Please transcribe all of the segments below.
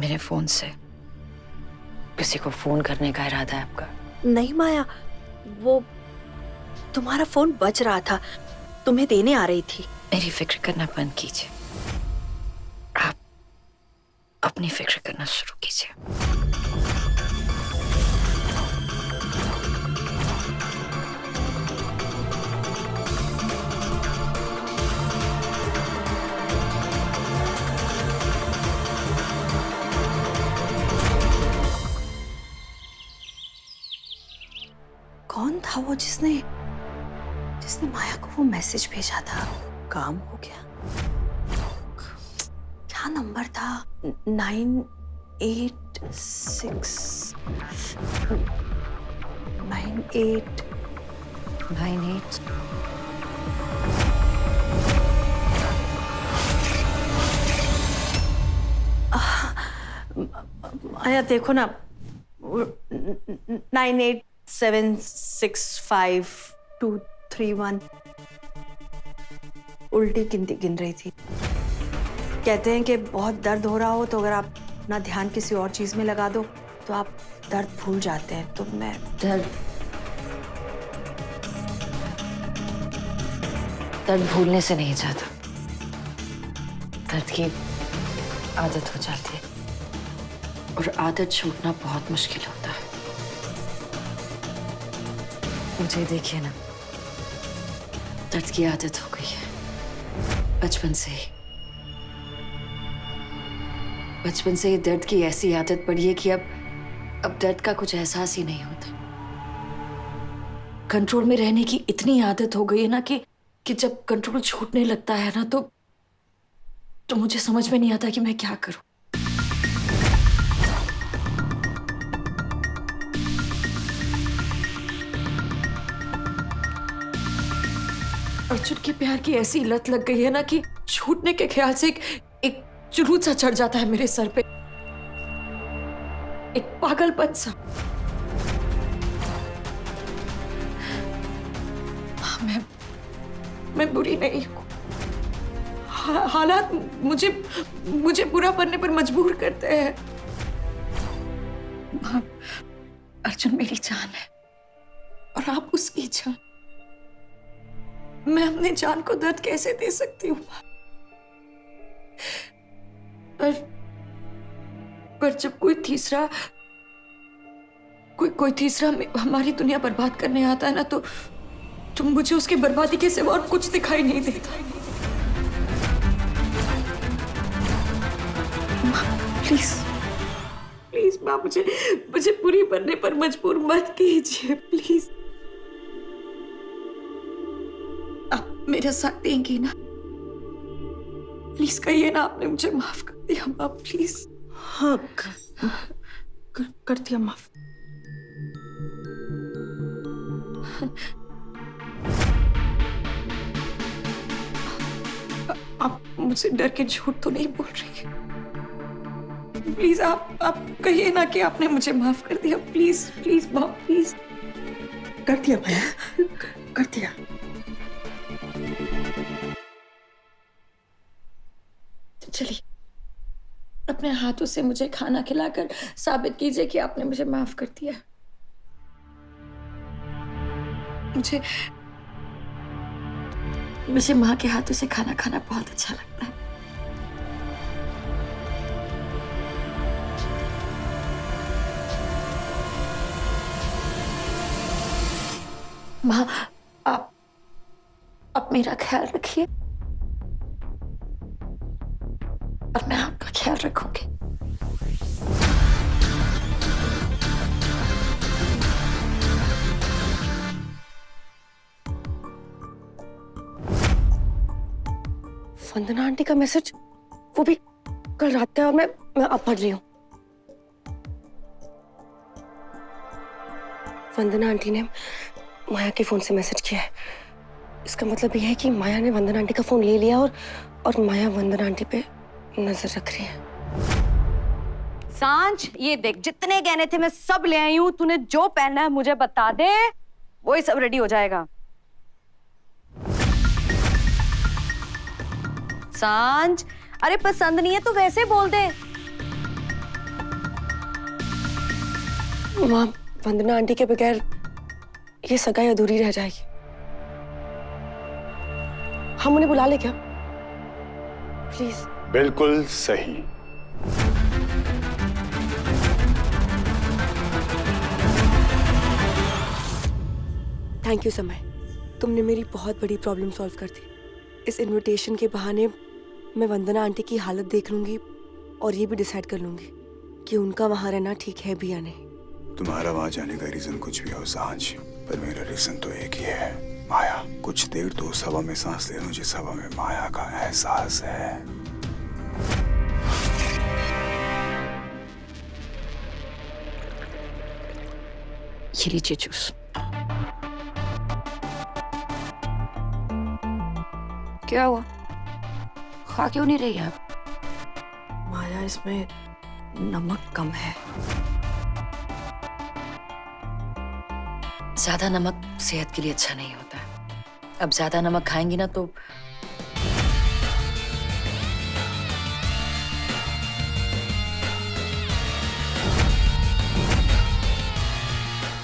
मेरे फोन से किसी को फोन करने का इरादा है आपका? नहीं माया, वो तुम्हारा फोन बज रहा था, तुम्हें देने आ रही थी। मेरी फिक्र करना बंद कीजिए, आप अपनी फिक्र करना शुरू कीजिए। कौन था वो जिसने माया को वो मैसेज भेजा था? काम हो गया। क्या नंबर था? 98 माया देखो ना, 98765231 उल्टी गिनती गिन रही थी। कहते हैं कि बहुत दर्द हो रहा हो तो अगर आप अपना ध्यान किसी और चीज में लगा दो तो आप दर्द भूल जाते हैं। तो मैं दर्द भूलने से नहीं जाता, दर्द की आदत हो जाती है और आदत छूटना बहुत मुश्किल होता है। मुझे देखिए ना, दर्द की आदत हो गई है बचपन से ही। बचपन से ही दर्द की ऐसी आदत पड़ी है कि अब दर्द का कुछ एहसास ही नहीं होता। कंट्रोल में रहने की इतनी आदत हो गई है ना कि जब कंट्रोल छूटने लगता है ना तो मुझे समझ में नहीं आता कि मैं क्या करूं। अर्जुन के प्यार की ऐसी लत लग गई है ना कि छूटने के ख्याल से एक जुनून सा चढ़ जाता है मेरे सर पे, एक पागलपन सा। मैं बुरी नहीं हूं। हालात मुझे बुरा बनने पर मजबूर करते हैं। अर्जुन मेरी जान है और आप उसकी जान। मैं अपने जान को दर्द कैसे दे सकती हूँ? पर जब कोई तीसरा हमारी दुनिया बर्बाद करने आता है ना तो मुझे उसकी बर्बादी के सिवा और कुछ दिखाई नहीं देता। प्लीज प्लीज माँ, मुझे बुरी बनने पर मजबूर मत कीजिए प्लीज। आप मेरा साथ देंगी ना? प्लीज कहिए ना आपने मुझे माफ कर दिया माँ, प्लीज। हाँ, कर दिया माफ। आप मुझसे डर के झूठ तो नहीं बोल रही? प्लीज आप कहिए ना कि आपने मुझे माफ कर दिया। प्लीज प्लीज माँ, प्लीज। कर दिया भैया, कर दिया। चलिए, अपने हाथों से मुझे खाना खिलाकर साबित कीजिए कि आपने मुझे माफ कर दिया। मुझे माँ के हाथों से खाना खाना बहुत अच्छा लगता है। माँ, आप मेरा ख्याल रखिए और मैं आपका ख्याल रखूंगी। वंदना आंटी का मैसेज, वो भी कल रात का, और मैं अब पढ़ रही हूँ। वंदना आंटी ने माया के फोन से मैसेज किया है। इसका मतलब यह है कि माया ने वंदना आंटी का फोन ले लिया और माया वंदना आंटी पे नजर रख रही है। सांझ, ये देख, जितने गहने थे मैं सब ले आई हूँ। तूने जो पहनना है मुझे बता दे, वही सब रेडी हो जाएगा। सांझ, अरे पसंद नहीं है तो वैसे बोल दे। माँ, वंदना आंटी के बगैर ये सगाई अधूरी रह जाएगी। हम उन्हें बुला ले क्या? प्लीज। बिल्कुल सही। थैंक यू समय, तुमने मेरी बहुत बड़ी प्रॉब्लम सॉल्व कर दी। इस इनविटेशन के बहाने मैं वंदना आंटी की हालत देख लूंगी और ये भी डिसाइड कर लूंगी कि उनका वहां रहना ठीक है भी या नहीं। तुम्हारा वहां जाने का रीजन कुछ भी हो सांझ, पर मेरा रीजन तो एक ही है, माया। कुछ देर तो उस हवा में सांस ले लूं जिस हवा में माया का एहसास है। ये लीजिए जूस। क्या हुआ? खा क्यों नहीं रही आप? माया, इसमें नमक कम है। ज्यादा नमक सेहत के लिए अच्छा नहीं होता है। अब ज्यादा नमक खाएंगी ना तो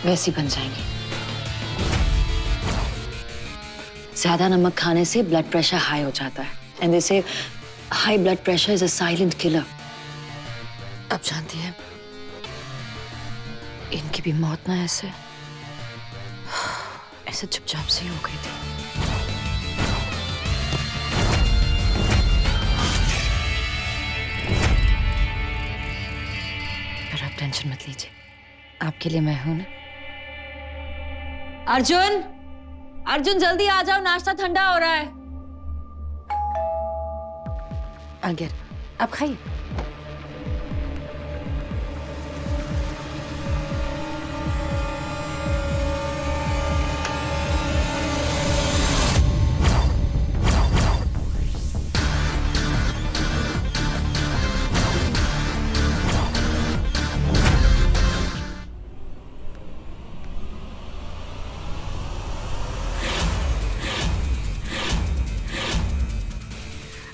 वैसी बन जाएंगी। ज्यादा नमक खाने से ब्लड प्रेशर हाई हो जाता है एंड दे से high blood pressure is a silent killer. अब जानती है इनकी भी मौत ना ऐसे चुपचाप से हो गई थी। पर आप टेंशन मत लीजिए, आपके लिए मैं हूं ना। अर्जुन, अर्जुन जल्दी आ जाओ, नाश्ता ठंडा हो रहा है। आ गया, आप खाइए।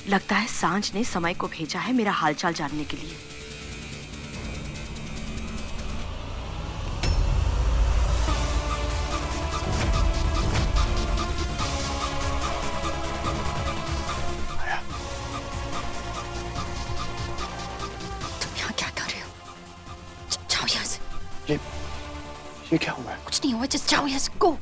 लगता है सांझ ने समय को भेजा है मेरा हालचाल जानने के लिए। तुम यहाँ क्या कर रहे हो? जाओ यहाँ से। ये क्या हुआ है? कुछ नहीं हुआ, जस्ट जाओ यहाँ से, गो।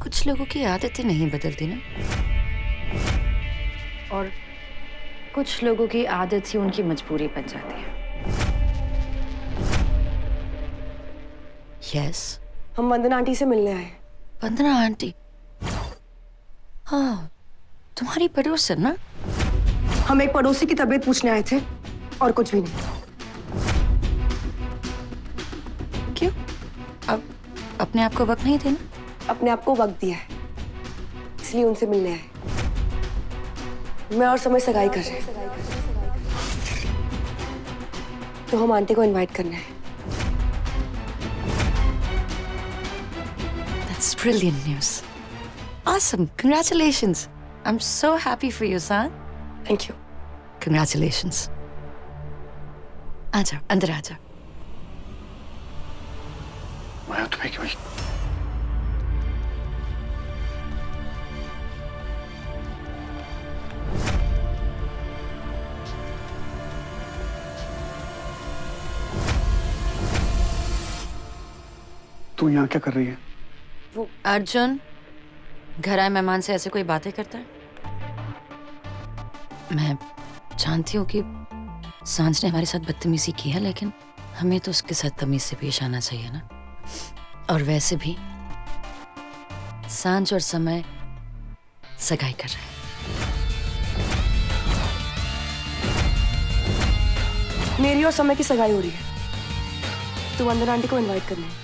कुछ लोगों की आदतें नहीं बदलती ना, और कुछ लोगों की आदत ही उनकी मजबूरी बन जाती है। यस, हम वंदना आंटी से मिलने आए। वंदना आंटी? हाँ, तुम्हारी पड़ोसन ना? हम एक पड़ोसी की तबीयत पूछने आए थे और कुछ भी नहीं। क्यों? अब अपने आप को वक्त नहीं देना? अपने आप को वक्त दिया है, इसलिए उनसे मिलने आए। मैं और समय सगाई कर रहे हैं, तो हम आंटी को इनवाइट करना है। That's brilliant news. Awesome. Congratulations. I'm so happy for you, son. Thank you. Congratulations. आ जाओ, अंदर आ जाओ। माया, तुम्हें क्यों? तू यहाँ क्या कर रही है? वो अर्जुन घर आए मेहमान से ऐसे कोई बातें करता है? मैं जानती हूँ कि सांझ ने हमारे साथ बदतमीजी की है, लेकिन हमें तो उसके साथ तमीज से पेश आना चाहिए ना। और वैसे भी सांझ और समय सगाई कर रहे हैं। मेरी और समय की सगाई हो रही है, तो वंदना आंटी को इनवाइट करनी है।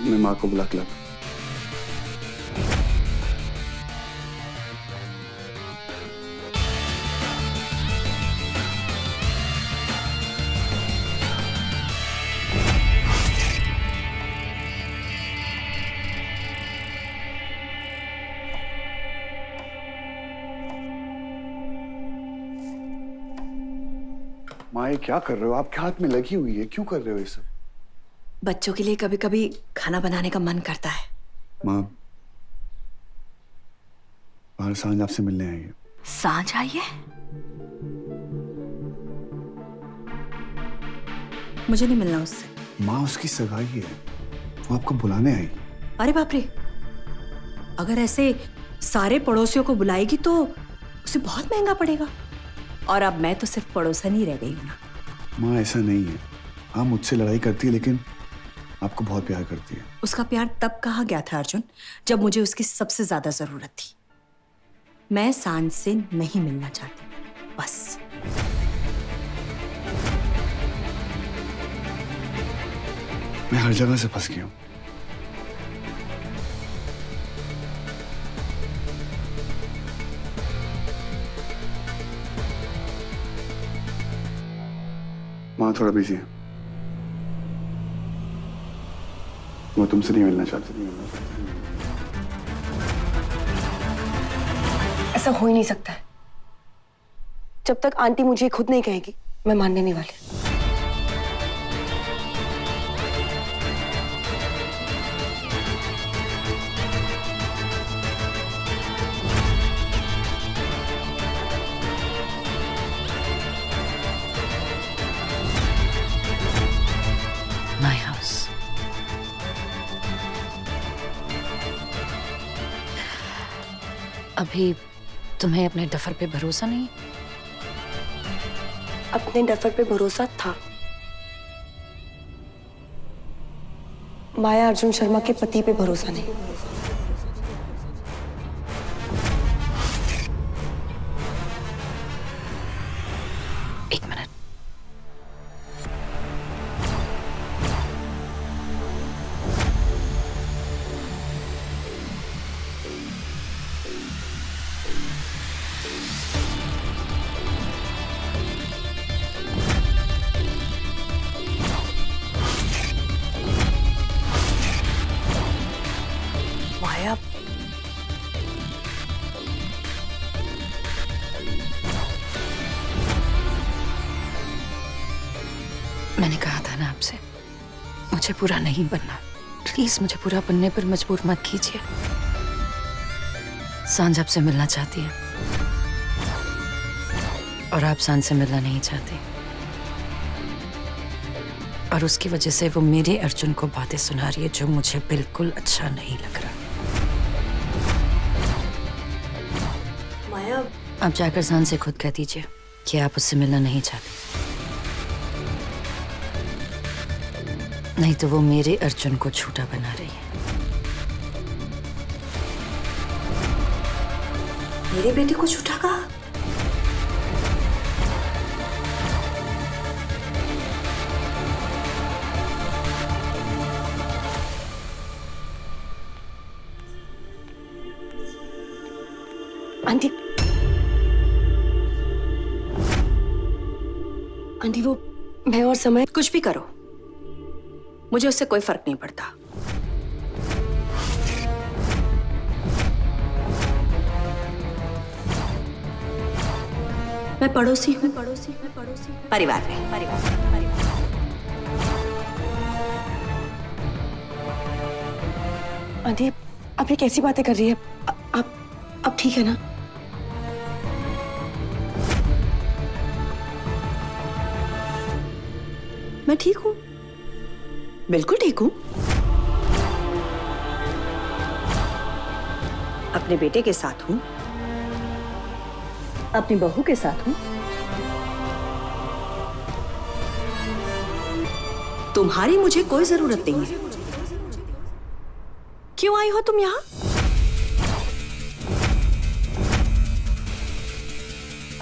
मैं माँ को बुला के लाता हूँ। माँ ये क्या कर रहे हो? आपके हाथ में लगी हुई है, क्यों कर रहे हो ये सब? बच्चों के लिए कभी कभी खाना बनाने का मन करता है। माँ, बाहर सांझ आपसे मिलने आई है। सांझ आई है? मुझे नहीं मिलना उससे। माँ उसकी सगाई है, वो आपको बुलाने आई। अरे बाप रे, अगर ऐसे सारे पड़ोसियों को बुलाएगी तो उसे बहुत महंगा पड़ेगा। और अब मैं तो सिर्फ पड़ोसन ही रह गई हूँ ना। माँ ऐसा नहीं है, हाँ मुझसे लड़ाई करती है लेकिन आपको बहुत प्यार करती है। उसका प्यार तब कहा गया था अर्जुन, जब मुझे उसकी सबसे ज्यादा जरूरत थी। मैं सांझ से नहीं मिलना चाहती, बस। मैं हर जगह से फंस गया हूँ। माँ थोड़ा बिजी है, वो तुमसे नहीं मिलना चाहती। ऐसा हो ही नहीं सकता है। जब तक आंटी मुझे खुद नहीं कहेगी, मैं मानने नहीं वाली। My house. अभी तुम्हें अपने डफर पे भरोसा नहीं? अपने डफर पे भरोसा था। माया अर्जुन शर्मा के पति पे भरोसा नहीं। एक मिनट। माया, मैंने कहा था ना आपसे, मुझे पूरा नहीं बनना। प्लीज मुझे पूरा बनने पर मजबूर मत कीजिए। सांझ आपसे मिलना चाहती है और आप सांझ से मिलना नहीं चाहते, और उसकी वजह से वो मेरे अर्जुन को बातें सुना रही है जो मुझे बिल्कुल अच्छा नहीं लग रहा। माया, आप जाकर सांझ से खुद कह दीजिए कि आप उससे मिलना नहीं चाहते, नहीं तो वो मेरे अर्जुन को झूठा बना रही है। मेरे बेटे को झूठा कहा? आंटी, आंटी वो मैं और समय। कुछ भी करो, मुझे उससे कोई फर्क नहीं पड़ता। मैं पड़ोसी हूँ, परिवार में। आंटी, आप ये कैसी बातें कर रही है? आप ठीक है ना? मैं ठीक हूँ, बिल्कुल ठीक हूँ। अपने बेटे के साथ हूँ, अपनी बहू के साथ हूँ। तुम्हारी मुझे कोई जरूरत नहीं है। क्यों आई हो तुम यहाँ?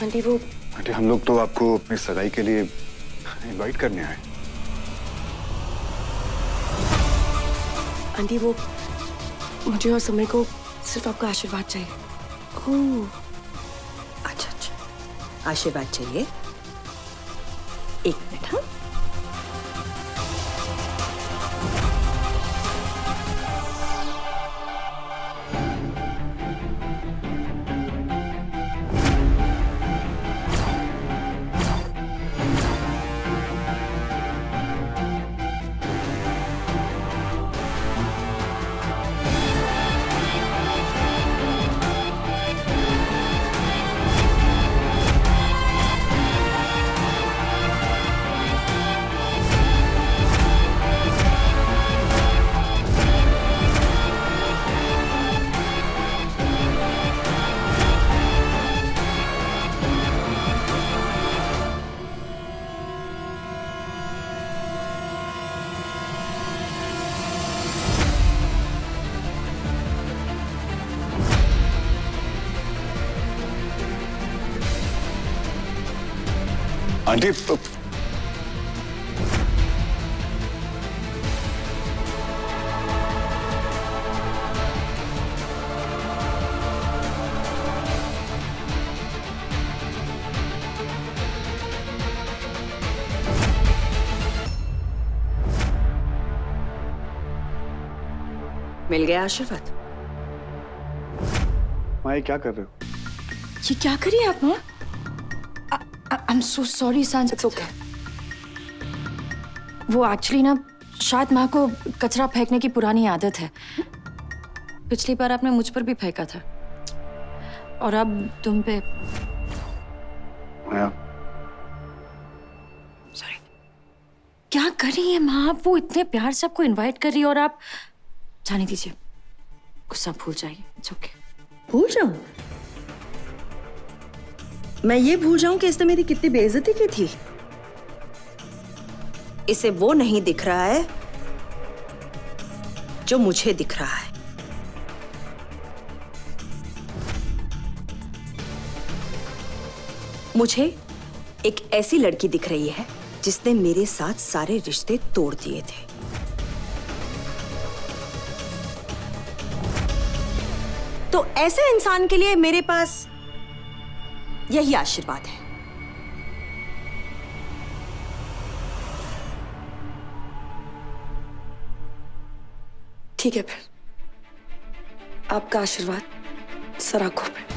आंटी वो आंटी हम लोग तो आपको अपनी सगाई के लिए इनवाइट करने आए। आंटी वो मुझे और समय को सिर्फ आपका आशीर्वाद चाहिए। ओह, अच्छा अच्छा, आशीर्वाद चाहिए। एक मिनट। हाँ, आंटी मिल गया आशीर्वाद। माया क्या कर रहे हो? ये क्या करिए आप माँ? आई एम सो सॉरी सांझ। It's okay. वो एक्चुअली ना शायद माँ को कचरा फेंकने की पुरानी आदत है। पिछली बार आपने मुझ पर भी फेंका था और अब तुम पे। माया सॉरी। क्या कर रही है माँ आप? वो इतने प्यार से आपको इनवाइट कर रही है और आप जाने दीजिए, गुस्सा भूल जाइए। It's okay. भूल जाऊं? मैं ये भूल जाऊं कि इसने मेरी कितनी बेइज्जती की थी? इसे वो नहीं दिख रहा है जो मुझे दिख रहा है। मुझे एक ऐसी लड़की दिख रही है जिसने मेरे साथ सारे रिश्ते तोड़ दिए थे। तो ऐसे इंसान के लिए मेरे पास यही आशीर्वाद है। ठीक है फिर, आपका आशीर्वाद सर आंखों पे।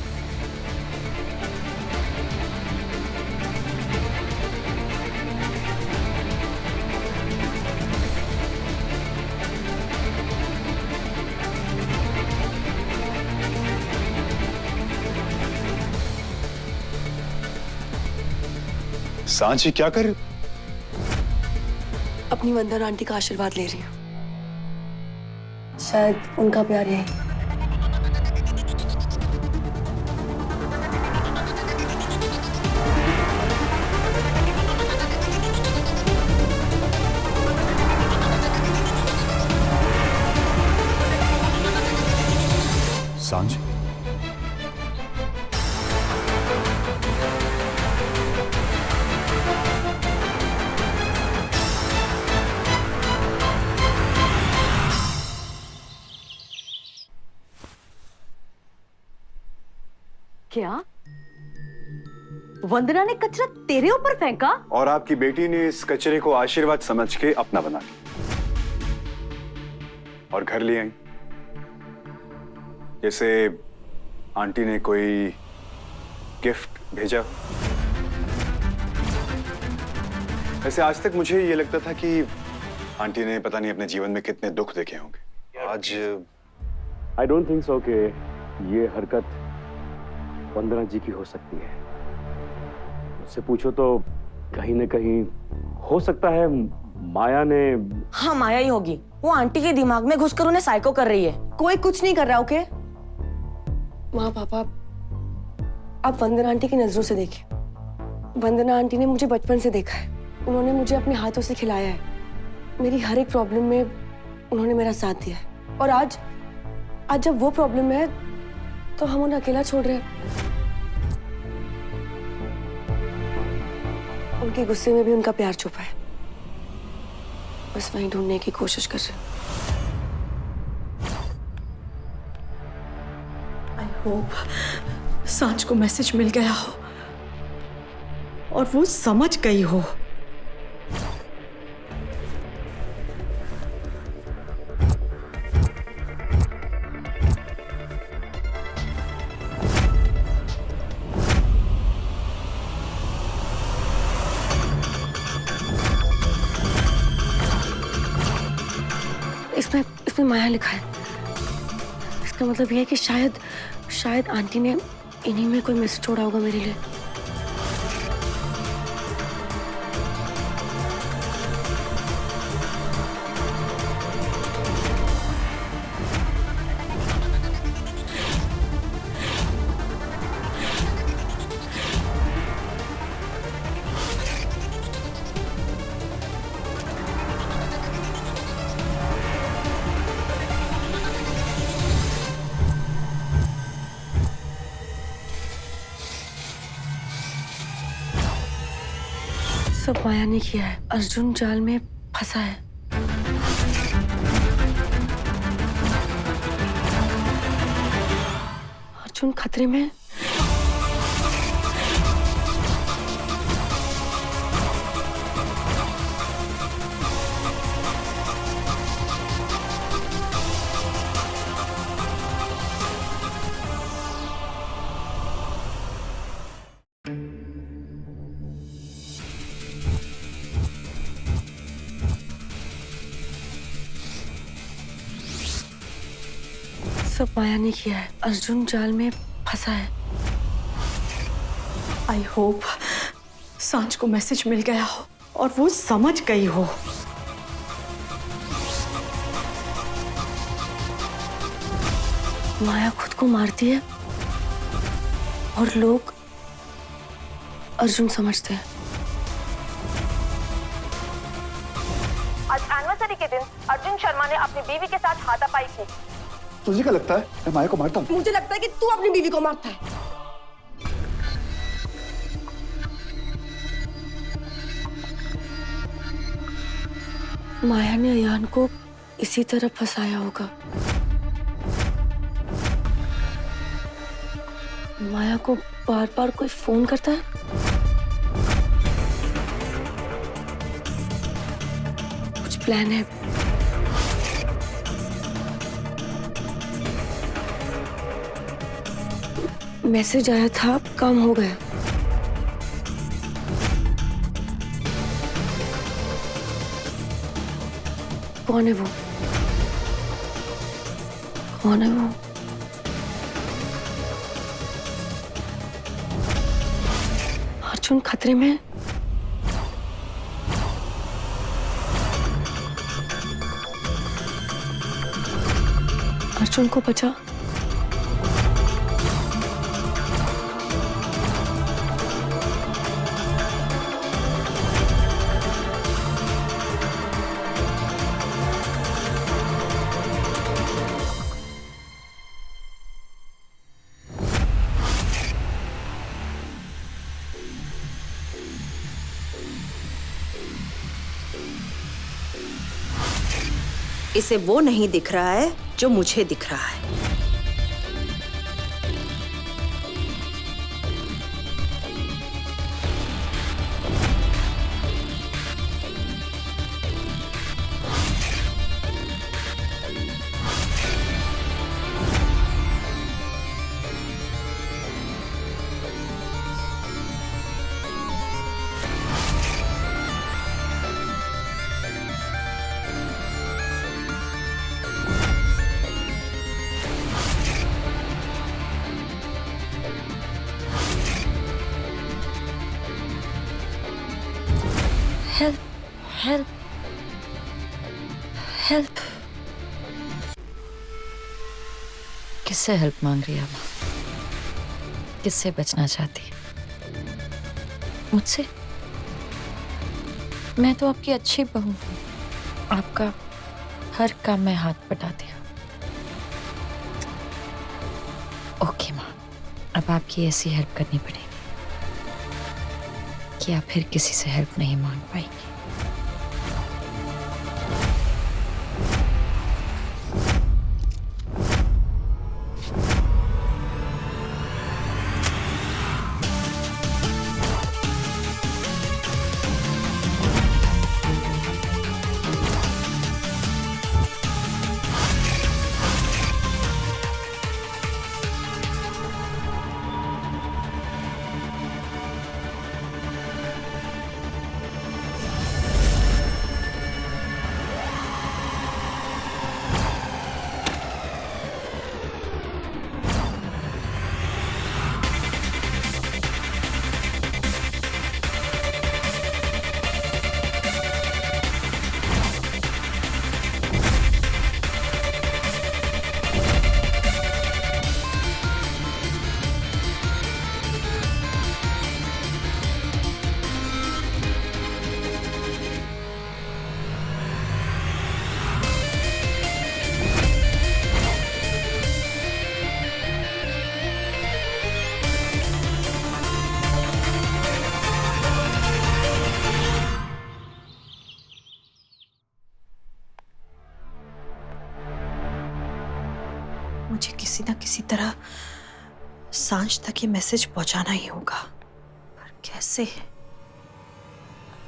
सांची क्या कर रहे हो? अपनी वंदना आंटी का आशीर्वाद ले रही हूँ। शायद उनका प्यार यही। सांची क्या वंदना ने कचरा तेरे ऊपर फेंका? और आपकी बेटी ने इस कचरे को आशीर्वाद समझ के अपना बना लिया और घर ले आई, जैसे आंटी ने कोई गिफ्ट भेजा। वैसे आज तक मुझे ये लगता था कि आंटी ने पता नहीं अपने जीवन में कितने दुख देखे होंगे। आज आई डोंट थिंक सो कि ये हरकत वंदना जी की हो सकती है। मुझसे पूछो तो कहीं न कहीं हो सकता है माया ने। हाँ, माया ही होगी। वो आंटी के दिमाग में घुसकर उन्हें साइको कर रही है। कोई कुछ नहीं कर रहा। ओके माँ पापा, आप वंदना आंटी की नजरों से देखिए। वंदना आंटी ने मुझे बचपन से देखा है। उन्होंने मुझे अपने हाथों से खिलाया है। मेरी हर एक प्रॉब्लम में उन्होंने मेरा साथ दिया है। और आज जब वो प्रॉब्लम है तो हम उन्हें अकेला छोड़ रहे हैं। उनके गुस्से में भी उनका प्यार छुपा है, बस वही ढूंढने की कोशिश कर रहे हैं। आई होप सांच को मैसेज मिल गया हो और वो समझ गई हो। इसमें माया लिखा है। इसका मतलब ये है कि शायद आंटी ने इन्हीं में कोई मैसेज छोड़ा होगा मेरे लिए। सब माया ने किया है। अर्जुन जाल में फंसा है। अर्जुन खतरे में है। सब माया ने किया है। अर्जुन जाल में फंसा है। आई होप सांच को मैसेज मिल गया हो और वो समझ गई हो। माया खुद को मारती है और लोग अर्जुन समझते हैं। आज एनिवर्सरी के दिन अर्जुन शर्मा ने अपनी बीवी के साथ हाथापाई की। तुझे क्या लगता है मैं माया को मारता हूँ? मुझे लगता है कि तू अपनी बीवी को मारता है। माया ने अयान को इसी तरह फंसाया होगा। माया को बार बार कोई फोन करता है। कुछ प्लान है। मैसेज आया था, काम हो गया। कौन है वो? कौन है वो? अर्जुन खतरे में है। अर्जुन को बचा। इसे वो नहीं दिख रहा है जो मुझे दिख रहा है। Help help help. किससे हेल्प मांग रही है माँ? किससे बचना चाहती है? मुझसे? मैं तो आपकी अच्छी बहू हूँ। आपका हर काम में हाथ बटाती हूँ। ओके माँ, अब आपकी ऐसी हेल्प करनी पड़ेगी कि आप फिर किसी से हेल्प नहीं मांग पाएंगी। मुझे किसी ना किसी तरह सांझ तक ये मैसेज पहुंचाना ही होगा, पर कैसे?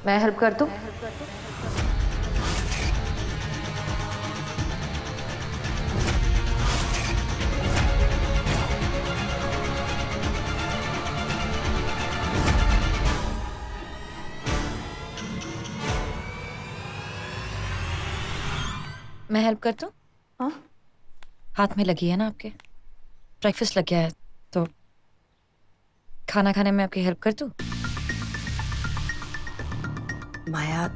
मैं हेल्प कर दूं? मैं हेल्प कर दूं? हाँ? हाथ में लगी है ना आपके, ब्रेकफास्ट लग गया है, तो खाना खाने में आपकी हेल्प कर दूं? माया,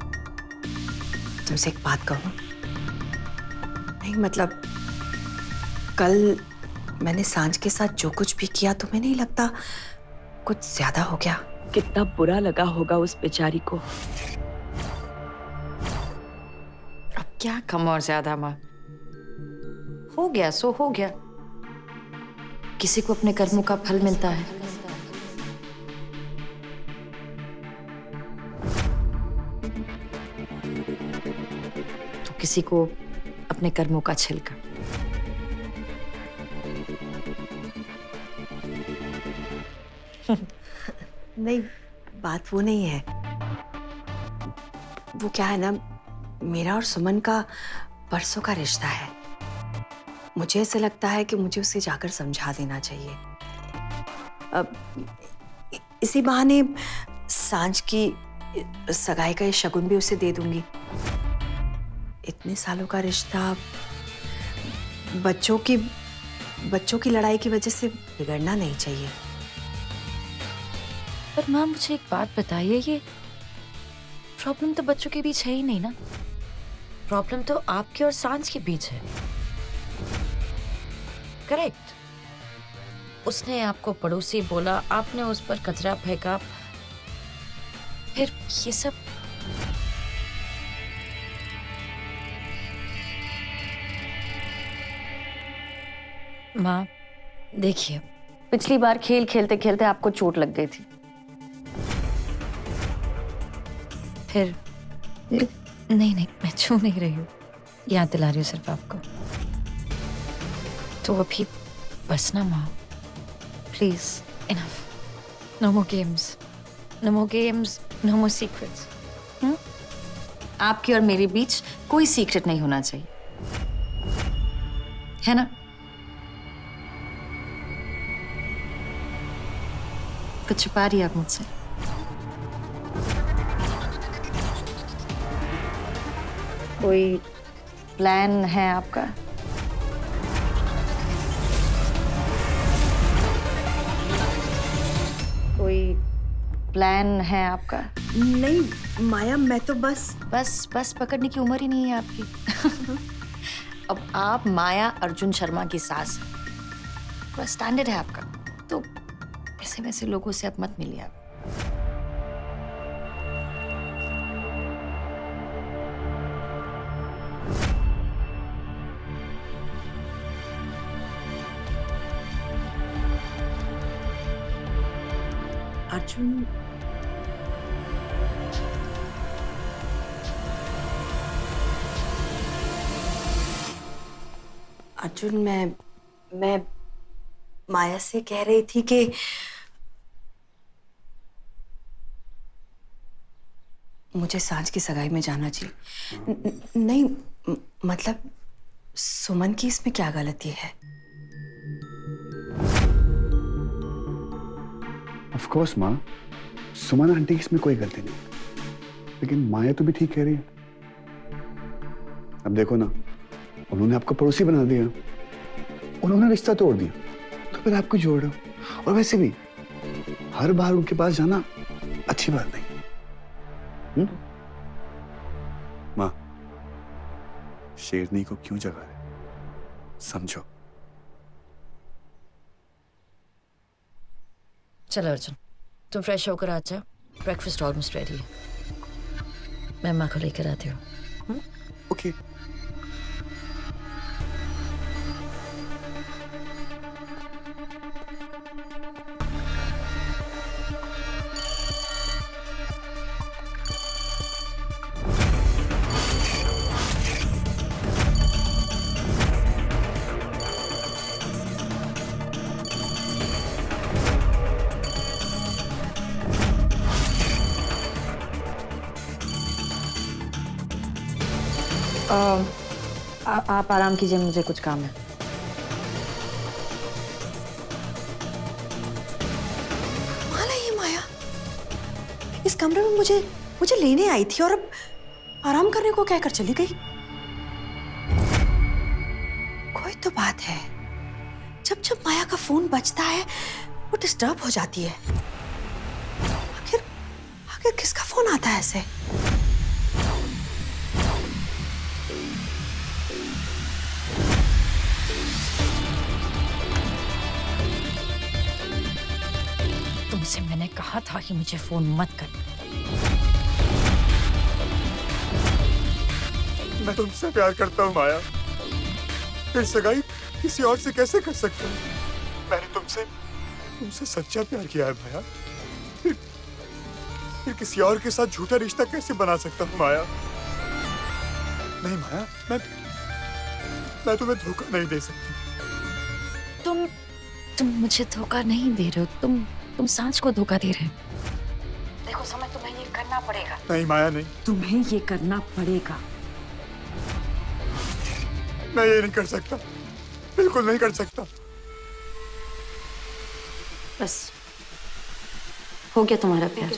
तुमसे एक बात कहूं? नहीं मतलब, कल मैंने सांझ के साथ जो कुछ भी किया, तुम्हें नहीं लगता कुछ ज्यादा हो गया? कितना बुरा लगा होगा उस बेचारी को। अब क्या कम और ज्यादा माँ, हो गया सो हो गया। किसी को अपने कर्मों का फल मिलता है। तो किसी को अपने कर्मों का छिलका। नहीं, बात वो नहीं है। वो क्या है ना, मेरा और सुमन का परसों का रिश्ता है। मुझे ऐसा लगता है कि मुझे उसे जाकर समझा देना चाहिए। अब इसी बहाने सांझ की सगाई का ये शगुन भी उसे दे दूंगी। इतने सालों का रिश्ता बच्चों की लड़ाई की वजह से बिगड़ना नहीं चाहिए। पर माँ मुझे एक बात बताइए, ये प्रॉब्लम तो बच्चों के बीच है ही नहीं ना, प्रॉब्लम तो आपके और सांझ के बीच है। करेक्ट। उसने आपको पड़ोसी बोला, आपने उस पर कचरा फेंका, फिर ये सब। माँ देखिए, पिछली बार खेल खेलते खेलते आपको चोट लग गई थी। फिर नहीं नहीं, मैं छू नहीं रही हूँ, याद दिला रही हूँ सिर्फ आपको। तो अभी बस ना माँ, please enough. No more games, no more games, no more secrets. आपकी और मेरे बीच कोई सीक्रेट नहीं होना चाहिए, है ना? कुछ छुपा रही है आप मुझसे? कोई प्लान है आपका? कोई प्लान है आपका? नहीं माया, मैं तो बस पकड़ने की उम्र ही नहीं है आपकी। अब आप माया अर्जुन शर्मा की सास हैं, बस स्टैंडर्ड है आपका, तो ऐसे वैसे लोगों से अब मत मिलिए आप। अर्जुन, मैं माया से कह रही थी कि मुझे सांझ की सगाई में जाना चाहिए। नहीं, मतलब सुमन की इसमें क्या गलती है? ऑफ कोर्स माँ, सुमन आंटी की इसमें कोई गलती नहीं, लेकिन माया तो भी ठीक कह रही है। अब देखो ना, उन्होंने आपको पड़ोसी बना दिया, उन्होंने रिश्ता तोड़ दिया, तो फिर आपको जोड़ रहे हो। और वैसे भी हर बार उनके पास जाना अच्छी बात नहीं। माँ, शेरनी को क्यों जगा रहे, समझो। चलो अर्जुन, तुम फ्रेश होकर आ जाओ, ब्रेकफास्ट ऑलमोस्ट रेडी है। मैं माँ को लेकर आती हूँ। ओके। आप आराम कीजिए, मुझे कुछ काम है। माला, ये माया इस कमरे में मुझे लेने आई थी और अब आराम करने को कहकर चली गई। कोई तो बात है, जब जब माया का फोन बजता है वो डिस्टर्ब हो जाती है। आखिर किसका फोन आता है ऐसे? तुमसे मैंने कहा था कि मुझे फोन मत कर। मैं तुमसे प्यार करता हूँ माया, फिर सगाई किसी और से कैसे कर सकता हूँ? मैंने तुमसे सच्चा प्यार किया है माया, फिर किसी और के साथ झूठा रिश्ता कैसे बना सकता हूँ माया? नहीं माया, मैं तुम्हें धोखा नहीं दे सकती। तुम मुझे धोखा नहीं दे रहे हो, तुम सांझ को धोखा दे रहे हो। देखो समय, तुम्हें ये करना पड़ेगा। नहीं माया, नहीं, तुम्हें ये करना पड़ेगा। मैं ये नहीं कर सकता, बिल्कुल नहीं कर सकता। बस हो गया तुम्हारा प्यार।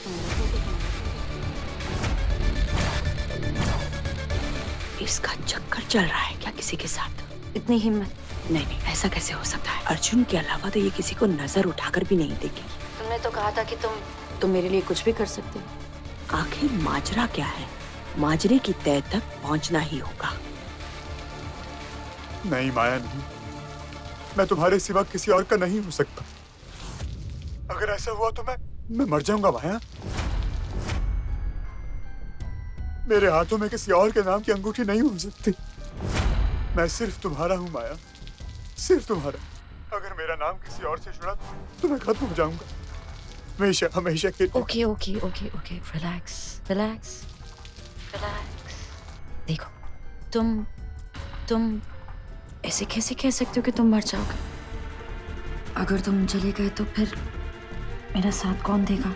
इसका चक्कर चल रहा है क्या किसी के साथ? इतनी हिम्मत? नहीं, ऐसा कैसे हो सकता है? अर्जुन के अलावा तो ये किसी को नजर उठाकर भी नहीं देखेगी। तुमने तो कहा था कि तुम मेरे लिए कुछ भी कर सकते हो। आखिर माजरा क्या है? माजरे की तह तक पहुंचना ही होगा। नहीं माया, नहीं, मैं तुम्हारे सिवा किसी और का नहीं हो सकता। अगर ऐसा हुआ तो मैं मर जाऊंगा माया। मेरे हाथों में किसी और के नाम की अंगूठी नहीं हो सकती। मैं सिर्फ तुम्हारा हूं माया, सिर्फ तुम्हारा। अगर मेरा नाम किसी और से जुड़ा तो मैं खत्म हो जाऊंगा, हमेशा हमेशा के। Okay, relax. देखो, तुम ऐसे कैसे कह सकते हो कि तुम मर जाओगे? अगर तुम चले गए तो फिर मेरा साथ कौन देगा?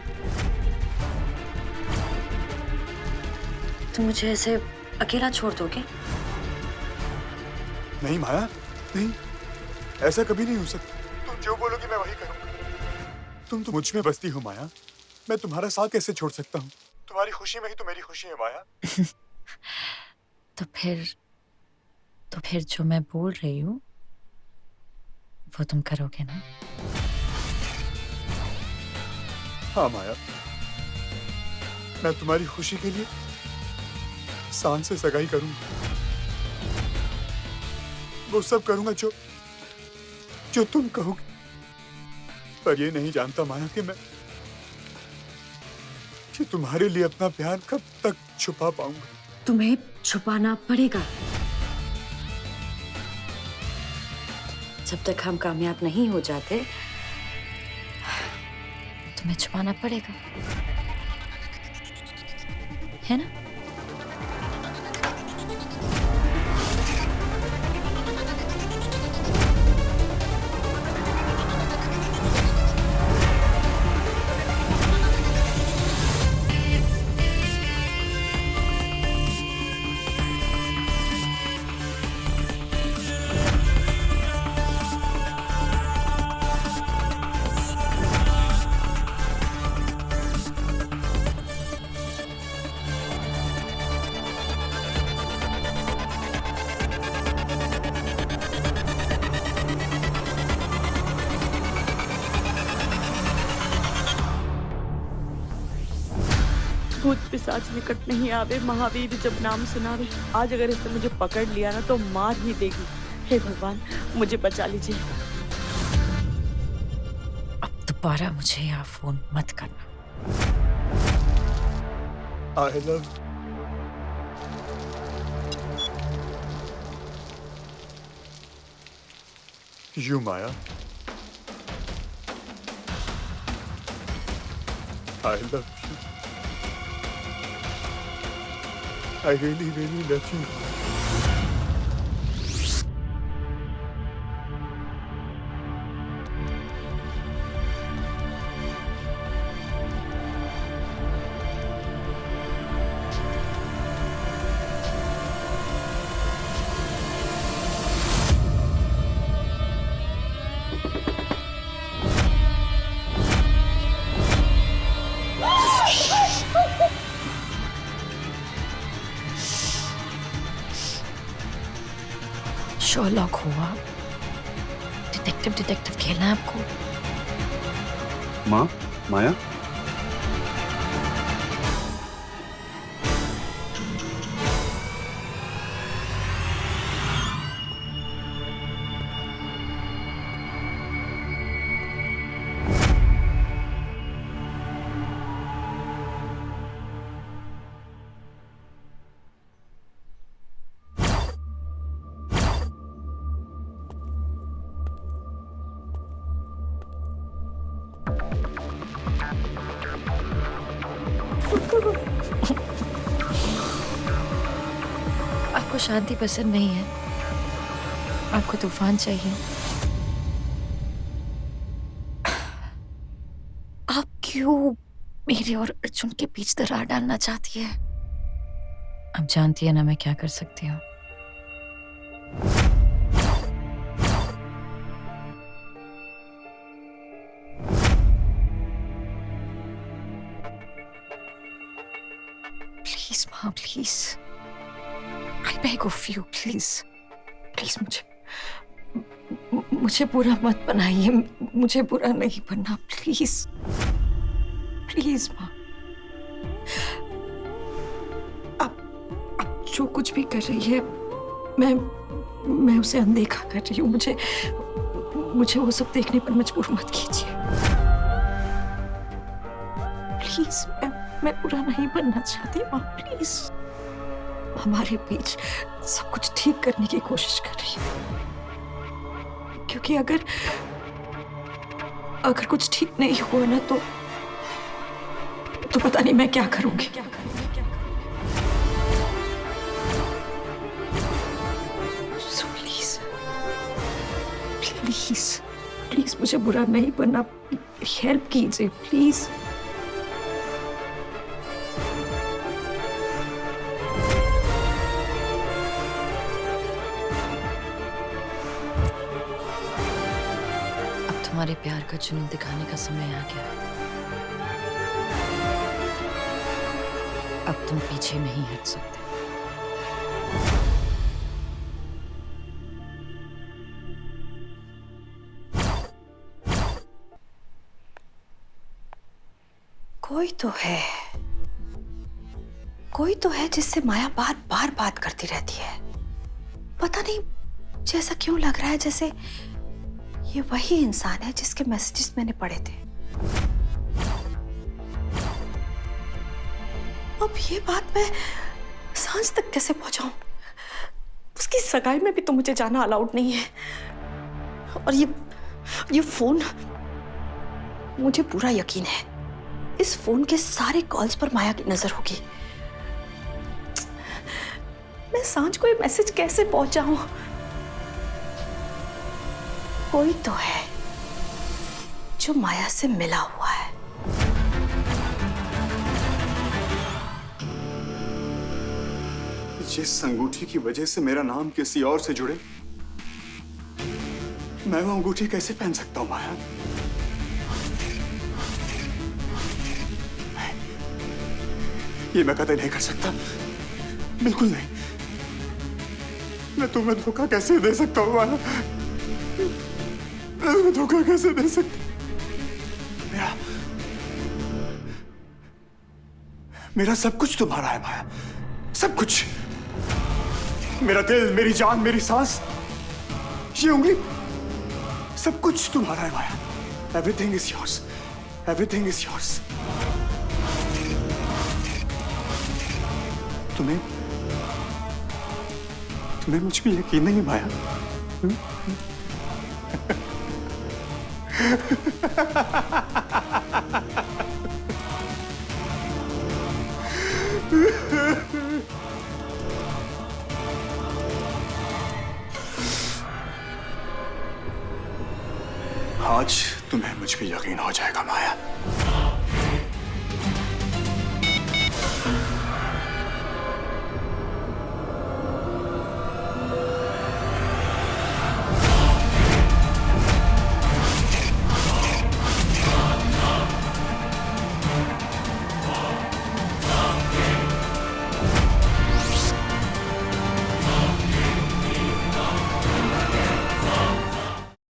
तुम मुझे ऐसे अकेला छोड़ दोगे? नहीं माया, नहीं, ऐसा कभी नहीं हो सकता। तुम जो बोलोगी मैं वही करूंगा। तुम तो मुझ में बसती हो माया, मैं तुम्हारा साथ कैसे छोड़ सकता हूँ? तुम्हारी खुशी में ही तो मेरी खुशी है माया। तो फिर जो मैं बोल रही हूँ वो तुम करोगे ना? हाँ माया, मैं तुम्हारी खुशी के लिए सांझ से सगाई करूंगा। वो सब करूंगा जो तुम कहोगे। पर ये नहीं जानता माया कि तुम्हारे लिए अपना प्यार कब तक छुपा पाऊंगा। तुम्हें छुपाना पड़ेगा। जब तक हम कामयाब नहीं हो जाते, तुम्हें छुपाना पड़ेगा, है ना? भूत पिशाच निकट नहीं आवे, महावीर जब नाम सुनावे। आज अगर इसने मुझे पकड़ लिया ना तो मार ही देगी। हे भगवान, मुझे बचा लीजिए। अब दोबारा मुझे यहाँ फोन मत करना। I love you, Maya. I love you. I really, really love you. Sherlock हुआ, डिटेक्टिव डिटेक्टिव खेलना है आपको। माँ, माया, आपको शांति पसंद नहीं है, आपको तूफान चाहिए। आप क्यों मेरे और अर्जुन के बीच दरार डालना चाहती है? अब जानती है ना मैं क्या कर सकती हूँ। प्लीज माँ, please, I beg of you, please, please मुझे बुरा मत बनाइए, मुझे बुरा नहीं बनना, प्लीज, प्लीज माँ। आप जो कुछ भी कर रही है, मैं उसे अनदेखा कर रही हूँ। मुझे वो सब देखने पर मजबूर मत कीजिए, प्लीज। मैं बुरा नहीं बनना चाहती माँ, प्लीज। हमारे बीच सब कुछ ठीक करने की कोशिश कर रही है, क्योंकि अगर कुछ ठीक नहीं हुआ ना तो पता नहीं मैं क्या करूंगी। So please, प्लीज प्लीज मुझे बुरा नहीं बनना, हेल्प कीजिए प्लीज। हमारे प्यार का जुनून दिखाने का समय आ गया है। अब तुम पीछे नहीं हट सकते। कोई तो है जिससे माया बार बार बात करती रहती है। पता नहीं जैसा क्यों लग रहा है जैसे ये वही इंसान है जिसके मैसेजेस मैंने पढ़े थे। अब ये बात मैं सांझ तक कैसे पहुंचाऊं? उसकी सगाई में भी तो मुझे जाना अलाउड नहीं है। और ये फोन, मुझे पूरा यकीन है इस फोन के सारे कॉल्स पर माया की नजर होगी। मैं सांझ को ये मैसेज कैसे पहुंचाऊं? कोई तो है जो माया से मिला हुआ है। जिस अंगूठी की वजह से मेरा नाम किसी और से जुड़े, मैं वो अंगूठी कैसे पहन सकता हूं माया? ये मैं कतई नहीं कर सकता, बिल्कुल नहीं। मैं तुम्हें धोखा कैसे दे सकता हूं माया? मैं तुम्हें धोखा कैसे दे सकता? मेरा सब कुछ तुम्हारा है माया, सब कुछ। मेरा दिल, मेरी जान, मेरी सांस, ये उंगली, सब कुछ तुम्हारा है Maya. Everything is yours, everything is yours. तुम्हें मुझ पे यकीन नहीं माया? आज तुम्हें मुझ पे यकीन हो जाएगा माया।